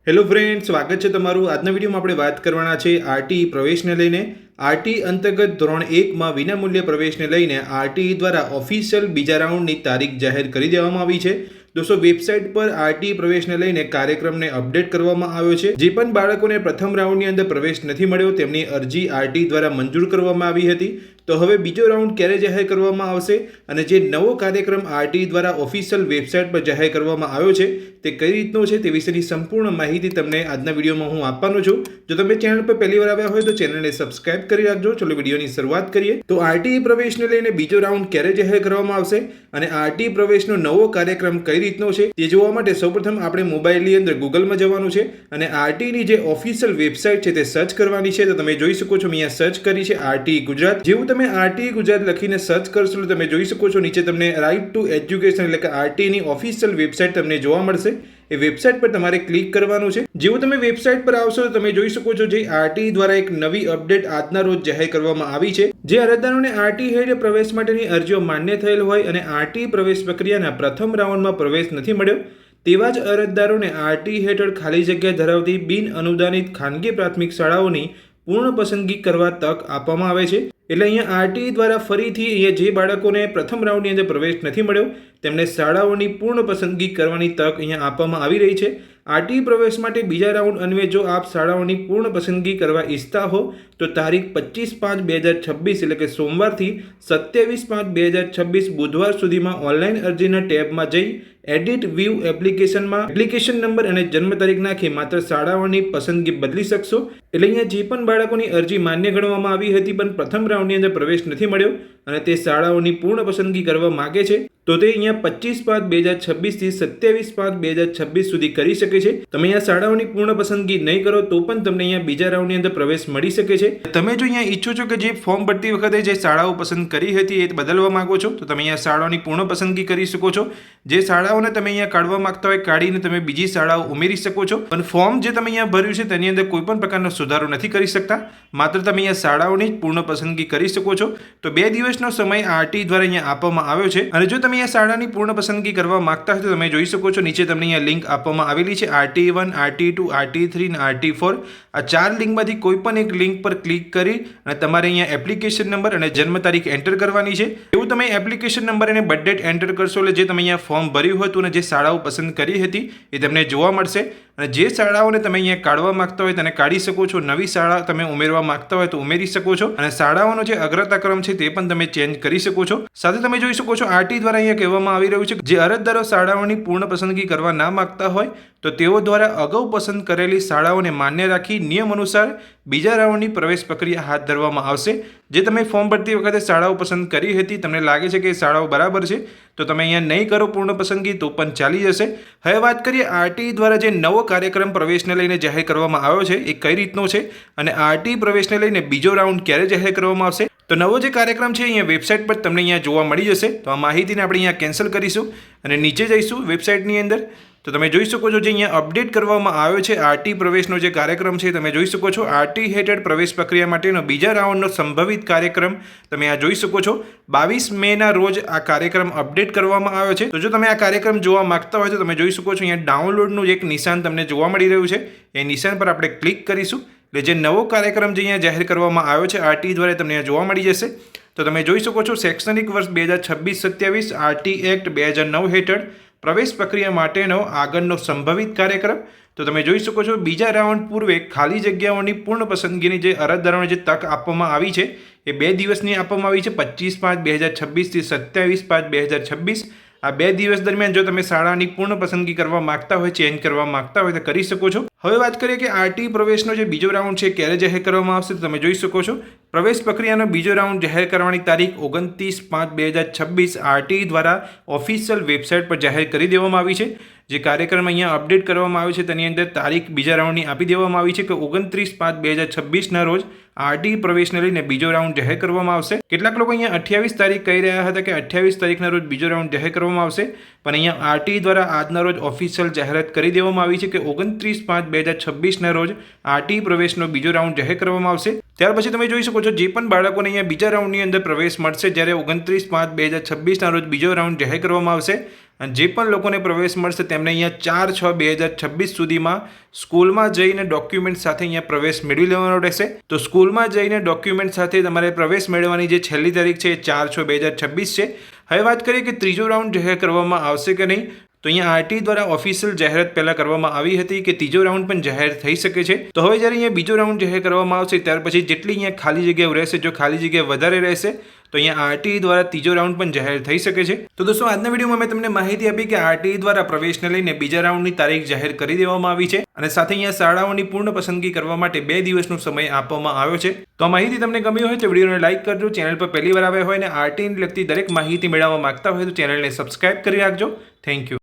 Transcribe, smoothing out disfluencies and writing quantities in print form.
Hello friend, સ્વાગત છે તમારું. આજના વિડીયોમાં આપણે વાત કરવાના છે આરટી પ્રવેશને લઈને. આરટી અંતર્ગત ધોરણ 1માં વિનામૂલ્ય પ્રવેશને લઈને આરટી દ્વારા ઓફિશિયલ બીજા રાઉન્ડની તારીખ જાહેર કરી દેવામાં આવી છે. દોસ્તો, વેબસાઇટ પર આરટી પ્રવેશને લઈને કાર્યક્રમને અપડેટ કરવામાં આવ્યો છે. જે પણ બાળકોને પ્રથમ રાઉન્ડની અંદર પ્રવેશ નથી મળ્યો તેમની અરજી આરટી દ્વારા મંજૂર કરવામાં આવી હતી. તો હવે બીજો રાઉન્ડ ક્યારે જાહેર કરવામાં આવશે અને જે નવો કાર્યક્રમ આરટી દ્વારા ઓફિશિયલ વેબસાઇટ પર જાહેર કરવામાં આવ્યો છે તે કઈ રીતનો છે તે વિશેની સંપૂર્ણ માહિતી તમને આજના વિડીયોમાં હું આપવાનો છું. જો તમે ચેનલ પર પહેલી વાર આવ્યા હોય તો ચેનલને સબસ્ક્રાઇબ કરી રાખજો. ચલો વિડીયોની શરૂઆત કરીએ. તો આરટી પ્રવેશને લઈને બીજો રાઉન્ડ ક્યારે જાહેર કરવામાં આવશે અને આરટી પ્રવેશનો નવો કાર્યક્રમ કઈ રીતનો છે તે જોવા માટે સૌપ્રથમ આપણે મોબાઈલની અંદર ગૂગલમાં જવાનું છે અને આરટીની જે ઓફિશિયલ વેબસાઇટ છે તે સર્ચ કરવાની છે. તો તમે જોઈ શકો છો અહીંયા સર્ચ કરી છે આરટી ગુજરાત. જેવું તમે આરટી ગુજરાત લખીને સર્ચ કરશો તો તમે જોઈ શકો છો નીચે તમને રાઇટ ટુ એજ્યુકેશન એટલે કે આરટીની ઓફિશિયલ વેબસાઇટ તમને જોવા મળશે. એ વેબસાઇટ પર તમારે ક્લિક કરવાનું છે. જેવું તમે વેબસાઇટ પર આવશો તો તમે જોઈ શકો છો જે આરટી દ્વારા એક નવી અપડેટ આજના રોજ જાહેર કરવામાં આવી છે. જે અરજદારોને આરટી હેઠળ પ્રવેશ માટેની અરજીઓ માન્ય થયેલ હોય અને આરટી પ્રવેશ પ્રક્રિયાના પ્રથમ રાઉન્ડમાં પ્રવેશ નથી મળ્યો તેવા જ અરજદારોને આરટી હેઠળ ખાલી જગ્યા ધરાવતી બિન અનુદાનિત ખાનગી પ્રાથમિક શાળાઓની પૂર્ણ પસંદગી કરવા તક આપવામાં આવે છે. એટલે અહીંયા આરટી દ્વારા ફરીથી અહીંયા જે બાળકોને પ્રથમ રાઉન્ડની અંદર પ્રવેશ નથી મળ્યો તેમને શાળાઓની પૂર્ણ પસંદગી કરવાની તક અહીંયા આપવામાં આવી રહી છે. આરટી પ્રવેશ માટે બીજા રાઉન્ડ અન્વયે જો આપ શાળાઓની પૂર્ણ પસંદગી કરવા ઈચ્છતા હો તો તારીખ 25/5/2026 એટલે કે સોમવારથી 27/5/2026 બુધવાર સુધીમાં ઓનલાઈન અરજીના ટેબમાં જઈ એડિટ વ્યૂ એપ્લિકેશનમાં એપ્લિકેશન નંબર અને જન્મ તારીખ નાખી માત્ર શાળાઓની પસંદગી બદલી શકશો. એટલે અહીંયા જે પણ બાળકોની અરજી માન્ય ગણવામાં આવી હતી પણ પ્રથમ રાઉન્ડની અંદર પ્રવેશ નથી મળ્યો અને તે શાળાઓની પૂર્ણ પસંદગી કરવા માગે છે તો તે અહીંયા 25/5/2026 થી 27/5/2026 સુધી કરી શકે છે. તમે અહીંયા શાળાઓની પૂર્ણ પસંદગી નહીં કરો તો પણ તમને અહીંયા બીજા રાઉન્ડની અંદર પ્રવેશ મળી શકે છે. તમે જો અહીંયા ઈચ્છો છો કે જે ફોર્મ ભરતી વખતે જે શાળાઓ પસંદ કરી હતી એ બદલવા માંગો છો તો તમે અહીંયા શાળાઓની પૂર્ણ પસંદગી કરી શકો છો. જે શાળાઓને તમે અહીંયા કાઢવા માંગતા હોય કાઢીને તમે બીજી શાળાઓ ઉમેરી શકો છો. પણ ફોર્મ જે તમે અહીંયા ભર્યું છે તેની અંદર કોઈ પણ પ્રકારનો સુધારો નથી કરી શકતા. માત્ર તમે અહીંયા શાળાઓની જ પૂર્ણ પસંદગી કરી શકો છો. તો 2 દિવસનો સમય આરટી દ્વારા અહીંયા આપવામાં આવ્યો છે અને જો તમે અહીંયા શાળાની પૂર્ણ પસંદગી કરવા માંગતા હોય તો તમે જોઈ શકો છો નીચે તમને અહીંયા લિંક આપવામાં આવેલી છે RT1, RT2, RT3 અને RT4. આ 4 લિંકમાંથી કોઈ પણ એક લિંક પર ક્લિક કરી અને તમારે અહીંયા એપ્લિકેશન નંબર અને જન્મ તારીખ એન્ટર કરવાની છે. એવું તમે એપ્લિકેશન નંબર અને બર્થ ડેટ એન્ટર કરશો એટલે જે તમે અહીંયા ફોર્મ ભર્યું હતું અને જે શાળાઓ પસંદ કરી હતી એ તમને જોવા મળશે. અને જે શાળાઓને તમે અહીંયા કાઢવા માંગતા હોય તેને કાઢી શકો છો. નવી શાળા તમે ઉમેરવા માંગતા હોય તો ઉમેરી શકો છો અને શાળાઓનો જે અગ્રતા ક્રમ છે તે પણ તમે ચેન્જ કરી શકો છો. સાથે તમે જોઈ શકો છો આરટી દ્વારા અહીંયા કહેવામાં આવી રહ્યું છે કે જે અરજદારો શાળાઓની પૂર્ણ પસંદગી કરવા ના માંગતા હોય તો તેઓ દ્વારા અગાઉ પસંદ કરેલી શાળાઓને માન્ય રાખી નિયમ અનુસાર બીજા રાઉન્ડની પ્રવેશ પ્રક્રિયા હાથ ધરવામાં આવશે. જે તમે ફોર્મ ભરતી વખતે શાળાઓ પસંદ કરી હતી તમને લાગે છે કે શાળાઓ બરાબર છે તો તમે અહીંયા નહીં કરો પૂર્ણ પસંદગી તો પણ ચાલી જશે. હવે વાત કરીએ આરટી દ્વારા જે નવો કાર્યક્રમ પ્રવેશને લઈને જાહેર કરવામાં આવ્યો છે એ કઈ રીતનો છે અને આરટી પ્રવેશને લઈને બીજો રાઉન્ડ ક્યારે જાહેર કરવામાં આવશે. તો નવો જે કાર્યક્રમ છે અહીંયા વેબસાઇટ પર તમને અહીંયા જોવા મળી જશે. તો આ માહિતીને આપણે અહીંયા કેન્સલ કરીશું અને નીચે જઈશું વેબસાઇટની અંદર. તો તમે જોઈ શકો છો જે અહીંયા અપડેટ કરવામાં આવ્યો છે આરટી પ્રવેશનો જે કાર્યક્રમ છે તમે જોઈ શકો છો આરટી હેઠળ પ્રવેશ પ્રક્રિયા માટેનો બીજા રાઉન્ડનો સંભવિત કાર્યક્રમ તમે આ જોઈ શકો છો. 22 મેના રોજ આ કાર્યક્રમ અપડેટ કરવામાં આવ્યો છે. તો જો તમે આ કાર્યક્રમ જોવા માંગતા હોય તો તમે જોઈ શકો છો અહીંયા ડાઉનલોડનું એક નિશાન તમને જોવા મળી રહ્યું છે. એ નિશાન પર આપણે ક્લિક કરીશું એટલે જે નવો કાર્યક્રમ જે અહીંયા જાહેર કરવામાં આવ્યો છે આરટી દ્વારા તમને અહીંયા જોવા મળી જશે. તો તમે જોઈ શકો છો શૈક્ષણિક વર્ષ 2026-27 આરટી એક્ટ 2009 હેઠળ પ્રવેશ પ્રક્રિયા માટેનો આગળનો સંભવિત કાર્યક્રમ. તો તમે જોઈ શકો છો બીજા રાઉન્ડ પૂર્વે ખાલી જગ્યાઓની પૂર્ણ પસંદગીની જે અરજદારોને જે તક આપવામાં આવી છે એ 2 દિવસની આપવામાં આવી છે 25/5/2026 થી 27/5/2026. આ 2 દિવસ દરમિયાન જો તમે શાળાની પૂર્ણ પસંદગી કરવા માંગતા હોય ચેન્જ કરવા માંગતા હોય તો કરી શકો છો. હવે વાત કરીએ કે આરટી પ્રવેશનો જે બીજો રાઉન્ડ છે ક્યારે જાહેર કરવામાં આવશે તો તમે જોઈ શકો છો પ્રવેશ પ્રક્રિયાનો બીજો રાઉન્ડ જાહેર કરવાની તારીખ 29/5/2026 આરટી દ્વારા ઓફિશિયલ વેબસાઇટ પર જાહેર કરી દેવામાં આવી છે. જે કાર્યક્રમ અહીંયા અપડેટ કરવામાં આવ્યો છે તેની અંદર તારીખ બીજા રાઉન્ડની આપી દેવામાં આવી છે કે 29/5/2026ના રોજ આરટી પ્રવેશને લઈને બીજો રાઉન્ડ જાહેર કરવામાં આવશે. કેટલાક લોકો અહીંયા 28 તારીખ કહી રહ્યા હતા કે 28 તારીખના રોજ બીજો રાઉન્ડ જાહેર કરવામાં આવશે પણ અહીંયા આરટી દ્વારા આજના રોજ ઓફિશિયલ જાહેરાત કરી દેવામાં આવી છે કે 29/5/2026ના રોજ આરટી પ્રવેશનો બીજો રાઉન્ડ જાહેર કરવામાં આવશે. ત્યાર પછી તમે જોઈ શકો છો જે પણ બાળકોને અહીંયા બીજા રાઉન્ડની અંદર પ્રવેશ મળશે, જ્યારે 29/5/2026ના રોજ બીજો રાઉન્ડ જાહેર કરવામાં આવશે. અને જે પણ લોકોને પ્રવેશ મળશે તેમને અહીંયા 4/6/2026 સુધીમાં સ્કૂલમાં જઈને ડોક્યુમેન્ટ સાથે અહીંયા પ્રવેશ મેળવી લેવાનો રહેશે. તો સ્કૂલમાં જઈને ડોક્યુમેન્ટ સાથે તમારે પ્રવેશ મેળવવાની જે છેલ્લી તારીખ છે એ 4/6/2026 છે. હવે વાત કરીએ કે ત્રીજો રાઉન્ડ જાહેર કરવામાં આવશે કે નહીં. તો અહીંયા આરટીઈ દ્વારા ઓફિશિયલ જાહેરાત પહેલાં કરવામાં આવી હતી કે ત્રીજો રાઉન્ડ પણ જાહેર થઈ શકે છે. તો હવે જ્યારે અહીંયા બીજો રાઉન્ડ જાહેર કરવામાં આવશે ત્યાર પછી જેટલી અહીંયા ખાલી જગ્યાઓ રહેશે, જો ખાલી જગ્યા વધારે રહેશે તો અહીંયા આરટીઈ દ્વારા ત્રીજો રાઉન્ડ પણ જાહેર થઈ શકે છે. તો દોસ્તો આજના વિડીયોમાં મેં તમને માહિતી આપી કે આરટીઈ દ્વારા પ્રવેશને લઈને બીજા રાઉન્ડની તારીખ જાહેર કરી દેવામાં આવી છે અને સાથે અહીંયા શાળાઓની પૂર્ણ પસંદગી કરવા માટે 2 દિવસનો સમય આપવામાં આવ્યો છે. તો આ માહિતી તમને ગમી હોય તો વિડીયોને લાઇક કરજો. ચેનલ પર પહેલી વાર આવ્યા હોય અને આરટીઈને લગતી દરેક માહિતી મેળવવા માંગતા હોય તો ચેનલને સબસ્ક્રાઇબ કરી રાખજો. Thank you.